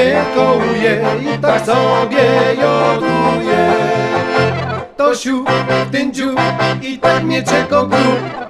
mnie kołuje i tak sobie joduje. To siu, ten dziu i tak mnie czeko grób.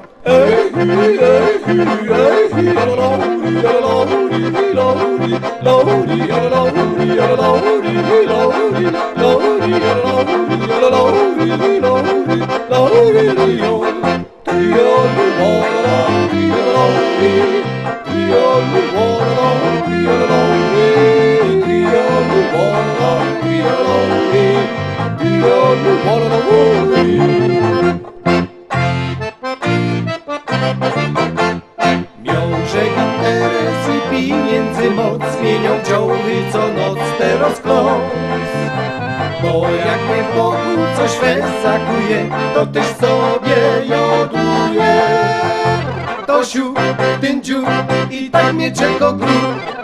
Miąże interesy, pieniędzy moc, zmienią działy co noc, teraz klos. Bo jak mnie w Bogu coś wesakuje, to też sobie joduje. To siu, ten dziu i tak mnie czeko grób.